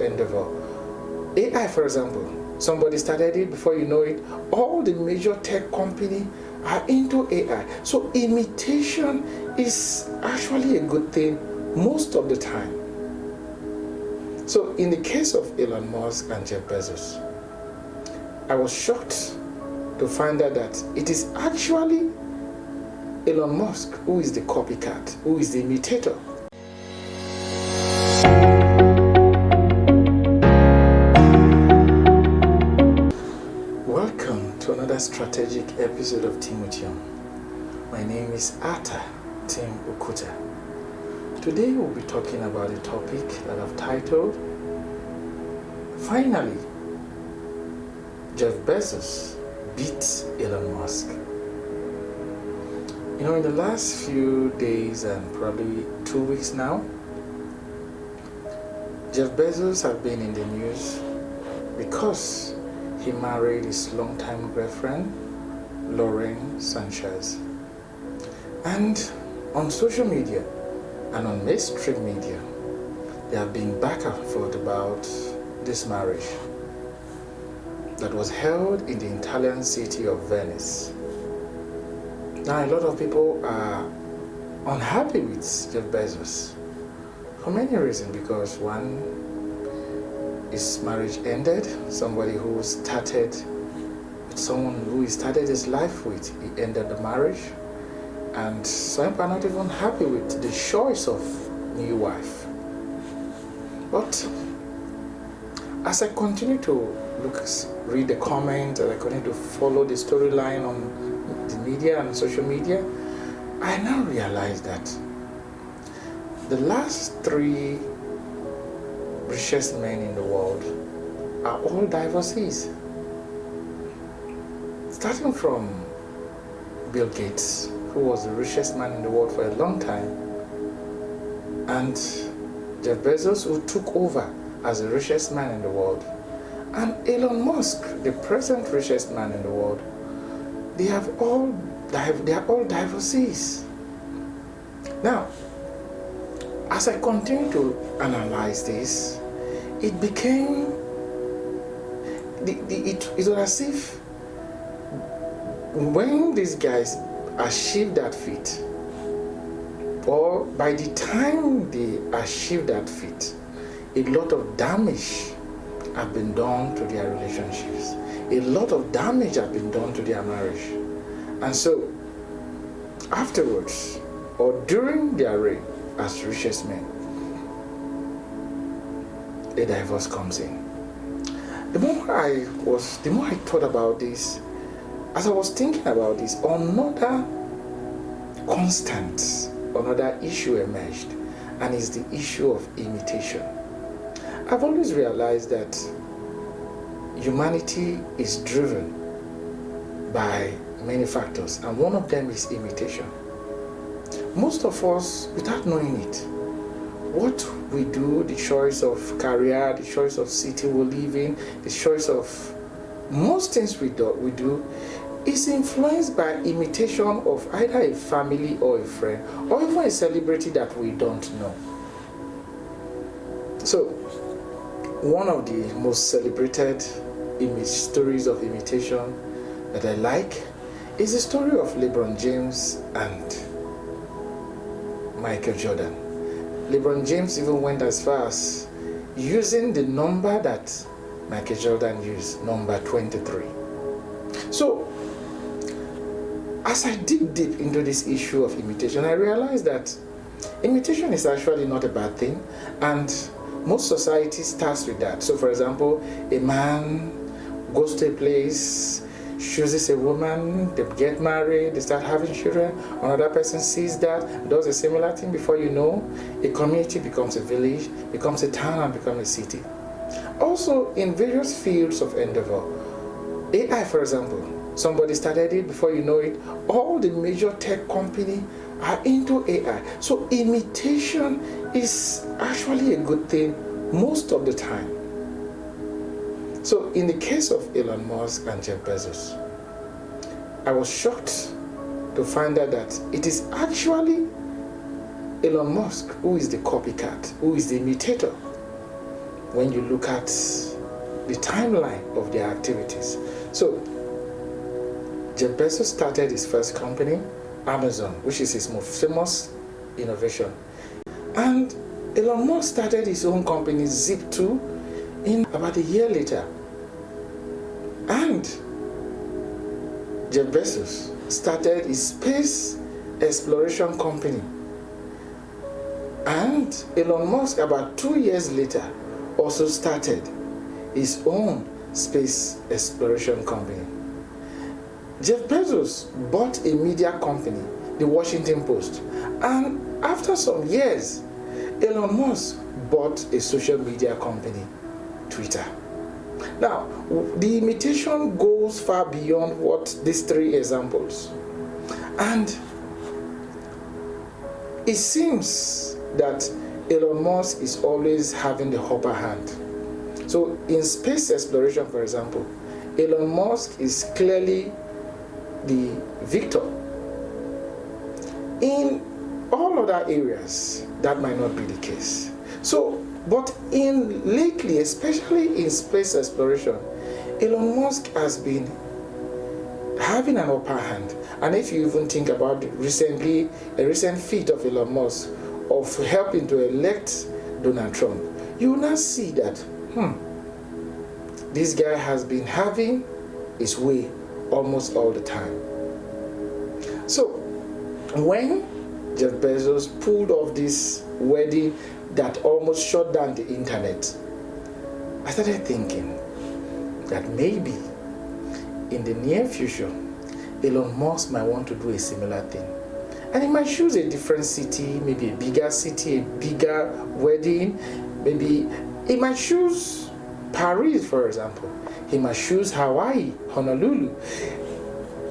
endeavor. AI, for example, somebody started it, before you know it, all the major tech companies are into AI. So imitation is actually a good thing most of the time. So in the case of Elon Musk and Jeff Bezos, I was shocked to find out that it is actually Elon Musk who is the copycat, who is the imitator. Welcome to another strategic episode of Team with You. My name is Arthur Tim Okuta. Today we'll be talking about a topic that I've titled, Finally, Jeff Bezos beats Elon Musk. You know, in the last few days and probably 2 weeks now, Jeff Bezos has been in the news because he married his longtime girlfriend, Lauren Sanchez. And on social media and on mainstream media, they have been back and forth about this marriage that was held in the Italian city of Venice. Now, a lot of people are unhappy with Jeff Bezos for many reasons, because one, his marriage ended. Somebody who started with someone who he started his life with, he ended the marriage. And some people are not even happy with the choice of new wife. But as I continue to read the comments, and I continue to follow the storyline on the media and social media, I now realize that the last 3 richest men in the world are all divorcees. Starting from Bill Gates, who was the richest man in the world for a long time, and Jeff Bezos, who took over as the richest man in the world, and Elon Musk, the present richest man in the world. They are all divorcees. Now, as I continue to analyze this, it became it was as if when these guys achieve that feat, or by the time they achieve that feat, a lot of damage have been done to their relationships. A lot of damage have been done to their marriage. And so, afterwards, or during their reign as richest men, a divorce comes in. The more I thought about this, as I was thinking about this, another constant, another issue emerged, and it's the issue of imitation. I've always realized that humanity is driven by many factors, and one of them is imitation. Most of us, without knowing it, what we do, the choice of career, the choice of city we live in, the choice of most things we do is influenced by imitation of either a family or a friend, or even a celebrity that we don't know. So, one of the most celebrated stories of imitation that I like is the story of LeBron James and Michael Jordan. LeBron James even went as far as using the number that Michael Jordan used, number 23. So, as I dig deep into this issue of imitation, I realized that imitation is actually not a bad thing, and most society starts with that. So, for example, a man goes to a place, chooses a woman, they get married, they start having children, another person sees that, does a similar thing. Before you know, a community becomes a village, becomes a town, and becomes a city. Also, in various fields of endeavor, AI, for example, somebody started it, before you know it, all the major tech companies are into AI. So imitation is actually a good thing most of the time. So in the case of Elon Musk and Jeff Bezos, I was shocked to find out that it is actually Elon Musk who is the copycat, who is the imitator. when you look at the timeline of their activities. So, Jeff Bezos started his first company, Amazon, which is his most famous innovation. And Elon Musk started his own company, Zip2, in about a year later. And Jeff Bezos started his space exploration company. And Elon Musk, about 2 years later, also started his own space exploration company. Jeff Bezos bought a media company, the Washington Post. And after some years, Elon Musk bought a social media company, Twitter. Now, the imitation goes far beyond what these three examples. And it seems that Elon Musk is always having the upper hand. So in space exploration, for example, Elon Musk is clearly the victor. In all other areas, that might not be the case. So, but lately, especially in space exploration, Elon Musk has been having an upper hand. And if you even think about a recent feat of Elon Musk of helping to elect Donald Trump, you will now see that, this guy has been having his way almost all the time. So, when Jeff Bezos pulled off this wedding that almost shut down the internet, I started thinking that maybe in the near future, Elon Musk might want to do a similar thing. And he might choose a different city, maybe a bigger city, a bigger wedding. Maybe he might choose Paris, for example. He might choose Hawaii, Honolulu.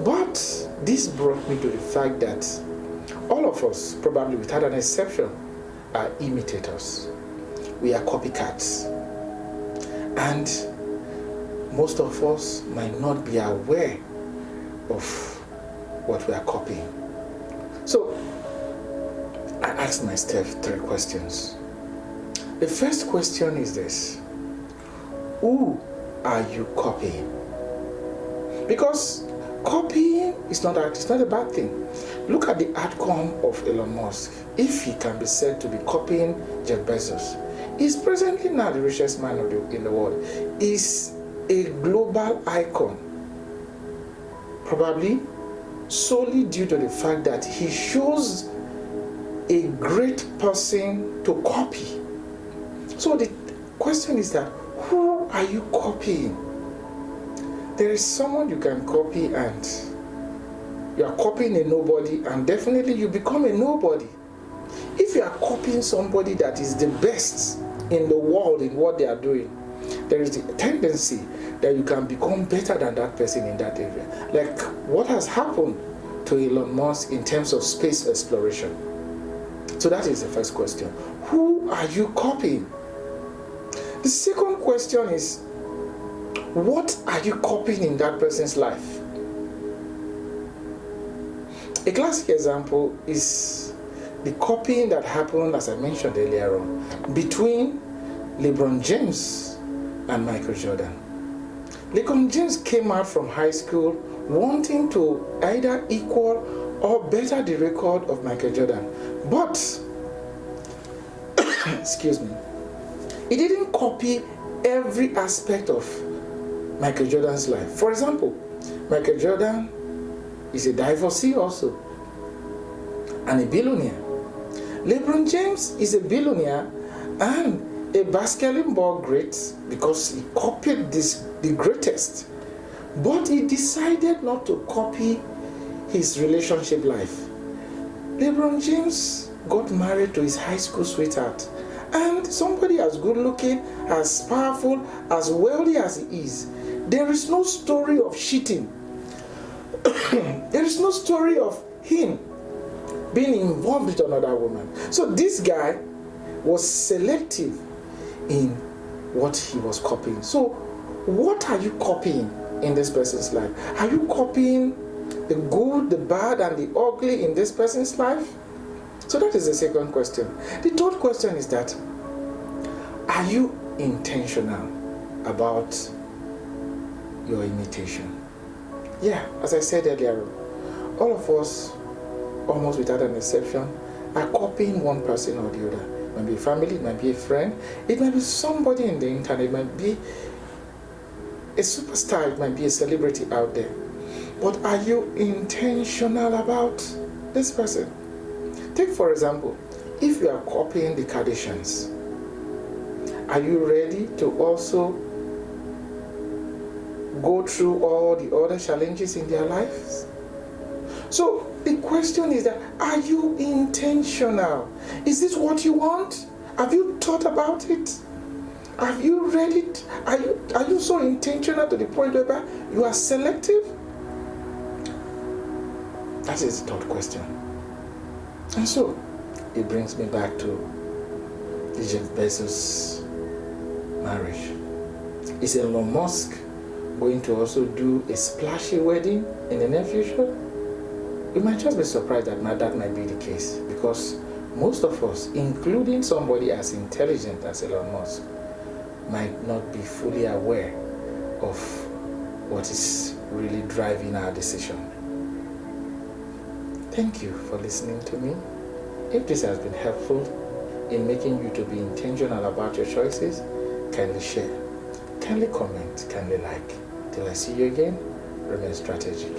But this brought me to the fact that all of us, probably without an exception, are imitators. We are copycats. And most of us might not be aware of what we are copying. So, I asked myself 3 questions. The first question is this: who are you copying? Because copying is not a bad thing. Look at the outcome of Elon Musk. If he can be said to be copying Jeff Bezos, he's presently now the richest man in the world. He's a global icon, probably solely due to the fact that he shows a great person to copy. So the question is that, who are you copying? There is someone you can copy and you are copying a nobody, and definitely you become a nobody. If you are copying somebody that is the best in the world in what they are doing, there is the tendency that you can become better than that person in that area. Like what has happened to Elon Musk in terms of space exploration. So that is the first question. Who are you copying? The second question is, what are you copying in that person's life? A classic example is the copying that happened, as I mentioned earlier on, between LeBron James and Michael Jordan. LeBron James came out from high school wanting to either equal or better the record of Michael Jordan. But, excuse me, he didn't copy every aspect of Michael Jordan's life. For example, Michael Jordan is a divorcee also, and a billionaire. LeBron James is a billionaire and a basketball great because he copied the greatest. But he decided not to copy his relationship life. LeBron James got married to his high school sweetheart. And somebody as good looking, as powerful, as wealthy as he is, there is no story of cheating. There is no story of him being involved with another woman. So this guy was selective in what he was copying. So what are you copying in this person's life? Are you copying the good, the bad, and the ugly in this person's life? So that is the second question. The third question is that, are you intentional about your imitation? Yeah, as I said earlier, all of us, almost without an exception, are copying one person or the other. It might be a family, it might be a friend, it might be somebody in the internet, it might be a superstar, it might be a celebrity out there. But are you intentional about this person? Take for example, if you are copying the Kardashians, are you ready to also go through all the other challenges in their lives? So the question is that, are you intentional? Is this what you want? Have you thought about it? Have you read it? Are you so intentional to the point where you are selective? That is the third question. And so it brings me back to the Jeff Bezos marriage. Is Elon Musk going to also do a splashy wedding in the near future? We might just be surprised that that might be the case, because most of us, including somebody as intelligent as Elon Musk, might not be fully aware of what is really driving our decision. Thank you for listening to me. If this has been helpful in making you to be intentional about your choices, kindly share, kindly comment, kindly like. Till I see you again, remain strategic.